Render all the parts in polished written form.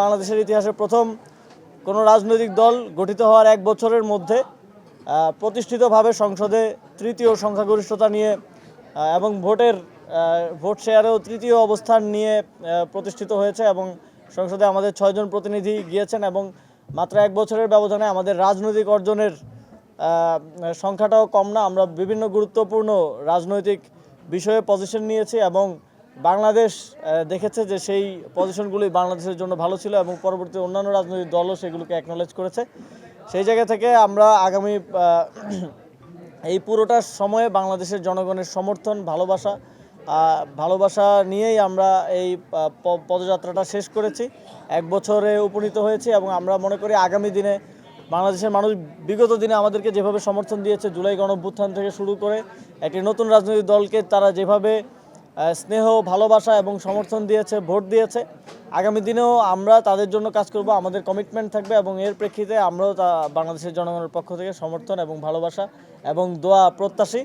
বাংলাদেশের ইতিহাসে প্রথম কোনো রাজনৈতিক দল গঠিত হওয়ার 1 বছরের মধ্যে প্রতিষ্ঠিতভাবে সংসদে তৃতীয় সংখ্যাগরিষ্ঠতা নিয়ে এবং ভোট শেয়ারেও তৃতীয় অবস্থান নিয়ে প্রতিষ্ঠিত হয়েছে এবং সংসদে আমাদের 6 জন প্রতিনিধি গিয়েছেন এবং মাত্র 1 বছরের ব্যবধানে আমাদের রাজনৈতিক অর্জনের সংখ্যাটাও কম না। আমরা বিভিন্ন গুরুত্বপূর্ণ রাজনৈতিক বিষয়ে পজিশন নিয়েছি এবং বাংলাদেশ দেখেছে যে সেই পজিশনগুলি বাংলাদেশের জন্য ভালো ছিল এবং পরবর্তী অন্যান্য রাজনৈতিক দলও সেগুলোকে অ্যাকনলেজ করেছে। সেই জায়গা থেকে আমরা আগামী এই পুরোটা সময়ে বাংলাদেশের জনগণের সমর্থন ভালোবাসা নিয়েই আমরা এই পদযাত্রাটা শেষ করেছি, 1 বছরে উপনীত হয়েছি এবং আমরা মনে করি আগামী দিনে বাংলাদেশের মানুষ বিগত দিনে আমাদেরকে যেভাবে সমর্থন দিয়েছে, জুলাই গণঅভ্যুত্থান থেকে শুরু করে একটি নতুন রাজনৈতিক দলকে তারা যেভাবে স্নেহ, ভালোবাসা এবং সমর্থন দিয়েছে, ভোট দিয়েছে, আগামী দিনেও আমরা তাদের জন্য কাজ করব। আমাদের কমিটমেন্ট থাকবে এবং এর প্রেক্ষিতে আমরাও বাংলাদেশের জনগণের পক্ষ থেকে সমর্থন এবং ভালোবাসা এবং দোয়া প্রত্যাশী।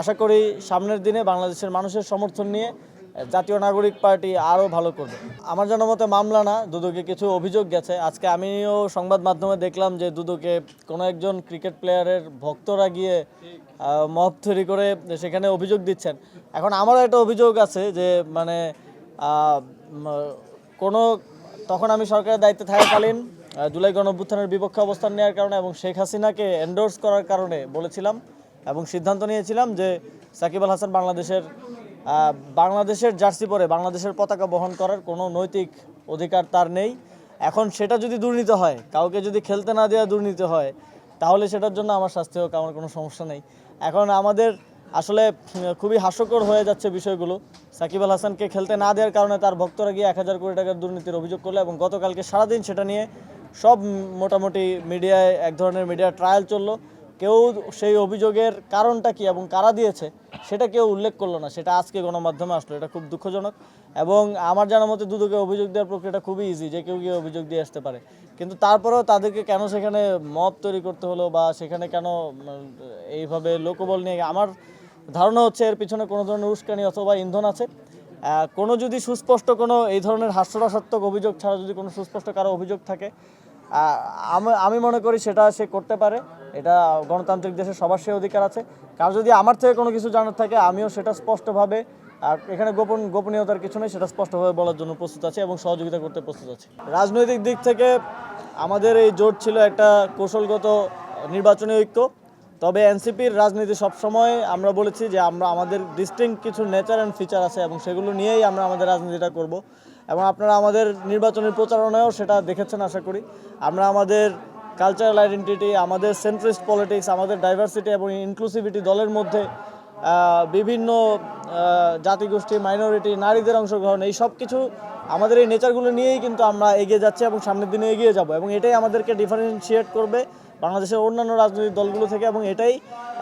আশা করি সামনের দিনে বাংলাদেশের মানুষের সমর্থন নিয়ে জাতীয় নাগরিক পার্টি আরও ভালো করবে। আমার জানা মতে মামলা না, দুদকে কিছু অভিযোগ গেছে। আজকে আমিও সংবাদ মাধ্যমে দেখলাম যে দুদকে কোনো একজন ক্রিকেট প্লেয়ারের ভক্তরা গিয়ে মব তৈরি করে সেখানে অভিযোগ দিচ্ছেন। এখন আমারও একটা অভিযোগ আছে যে তখন আমি সরকারের দায়িত্বে থাকাকালীন জুলাই গণঅভ্যুত্থানের বিপক্ষে অবস্থান নেওয়ার কারণে এবং শেখ হাসিনাকে এন্ডোর্স করার কারণে বলেছিলাম এবং সিদ্ধান্ত নিয়েছিলাম যে সাকিব আল হাসান বাংলাদেশের জার্সি পরে বাংলাদেশের পতাকা বহন করার কোনো নৈতিক অধিকার তার নেই। এখন সেটা যদি দুর্নীতি হয়, কাউকে যদি খেলতে না দেওয়া দুর্নীতি হয়, তাহলে সেটার জন্য আমার শাস্তি হোক, আমার কোনো সমস্যা নেই। এখন আমাদের আসলে খুবই হাস্যকর হয়ে যাচ্ছে বিষয়গুলো। সাকিব আল হাসানকে খেলতে না দেওয়ার কারণে তার ভক্তরা গিয়ে 1000 কোটি টাকার দুর্নীতির অভিযোগ করলো এবং গতকালকে সারাদিন সেটা নিয়ে সব মোটামুটি মিডিয়ায় এক ধরনের মিডিয়া ট্রায়াল চললো। কেউ সেই অভিযোগের কারণটা কি এবং কারা দিয়েছে সেটা কেউ উল্লেখ করলো না, সেটা আজকে গণমাধ্যমে আসলো। এটা খুব দুঃখজনক এবং আমার জানা মতে দুদকে অভিযোগ দেওয়ার প্রক্রিয়াটা খুবই ইজি, যে কেউ গিয়ে অভিযোগ দিয়ে আসতে পারে। কিন্তু তারপরেও তাদেরকে কেন সেখানে মব তৈরি করতে হলো বা সেখানে কেন এইভাবে লোকবল নিয়ে, আমার ধারণা হচ্ছে এর পিছনে কোনো ধরনের উস্কানি অথবা ইন্ধন আছে। কোনো যদি সুস্পষ্ট কোনো এই ধরনের হাস্যরসাত্মক অভিযোগ ছাড়া যদি কোনো সুস্পষ্ট কারো অভিযোগ থাকে, আমি মনে করি সেটা সে করতে পারে। এটা গণতান্ত্রিক দেশে সবার সে অধিকার আছে। কার যদি আমার থেকে কোনো কিছু জানার থাকে, আমিও সেটা স্পষ্টভাবে, এখানে গোপনীয়তার কিছু নেই, সেটা স্পষ্টভাবে বলার জন্য প্রস্তুত আছি এবং সহযোগিতা করতে প্রস্তুত আছি। রাজনৈতিক দিক থেকে আমাদের এই জোট ছিল একটা কৌশলগত নির্বাচনী ঐক্য। তবে এনসিপির রাজনীতি সবসময় আমরা বলেছি যে আমাদের ডিস্টিংক্ট কিছু নেচার অ্যান্ড ফিচার আছে এবং সেগুলো নিয়েই আমরা আমাদের রাজনীতিটা করব এবং আপনারা আমাদের নির্বাচনী প্রচারণায়ও সেটা দেখেছেন আশা করি। আমরা আমাদের কালচারাল আইডেন্টিটি, আমাদের সেন্ট্রিস্ট পলিটিক্স, আমাদের ডাইভার্সিটি এবং ইনক্লুসিভিটি, দলের মধ্যে বিভিন্ন জাতিগোষ্ঠী, মাইনরিটি, নারীদের অংশগ্রহণ, এই সব কিছু আমাদের এই নেচারগুলো নিয়েই কিন্তু আমরা এগিয়ে যাচ্ছি এবং সামনের দিনে এগিয়ে যাব এবং এটাই আমাদেরকে ডিফারেন্সিয়েট করবে বাংলাদেশের অন্যান্য রাজনৈতিক দলগুলো থেকে এবং এটাই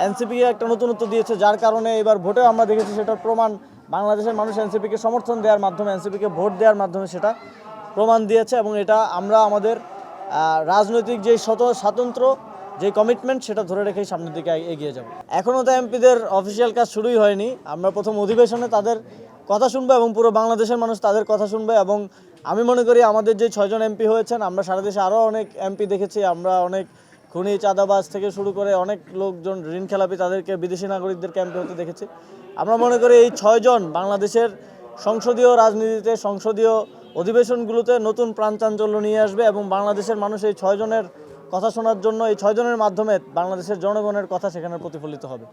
এনসিপিকে একটা নতুনত্ব দিয়েছে, যার কারণে এবার ভোটে আমরা দেখেছি সেটার প্রমাণ। বাংলাদেশের মানুষ এনসিপিকে সমর্থন দেওয়ার মাধ্যমে, এনসিপিকে ভোট দেওয়ার মাধ্যমে সেটা প্রমাণ দিয়েছে এবং এটা আমরা আমাদের রাজনৈতিক যে স্বাতন্ত্র যে কমিটমেন্ট সেটা ধরে রেখেই সামনের দিকে এগিয়ে যাব। এখনও তো এমপিদের অফিসিয়াল কাজ শুরুই হয়নি। আমরা প্রথম অধিবেশনে তাদের কথা শুনবো এবং পুরো বাংলাদেশের মানুষ তাদের কথা শুনবে এবং আমি মনে করি আমাদের যে 6 জন এমপি হয়েছেন, আমরা সারা দেশে আরও অনেক এমপি দেখেছি। আমরা অনেক খুনি, চাঁদাবাজ থেকে শুরু করে অনেক লোকজন, ঋণ খেলাপি, তাদেরকে বিদেশি নাগরিকদেরকে এমপি হতে দেখেছি। আমরা মনে করি এই 6 জন বাংলাদেশের সংসদীয় রাজনীতিতে, সংসদীয় অধিবেশনগুলোতে নতুন প্রাণচাঞ্চল্য নিয়ে আসবে এবং বাংলাদেশের মানুষ এই 6 জনের কথা শোনার জন্য, এই 6 জনের মাধ্যমে বাংলাদেশের জনগণের কথা সেখানে প্রতিফলিত হবে।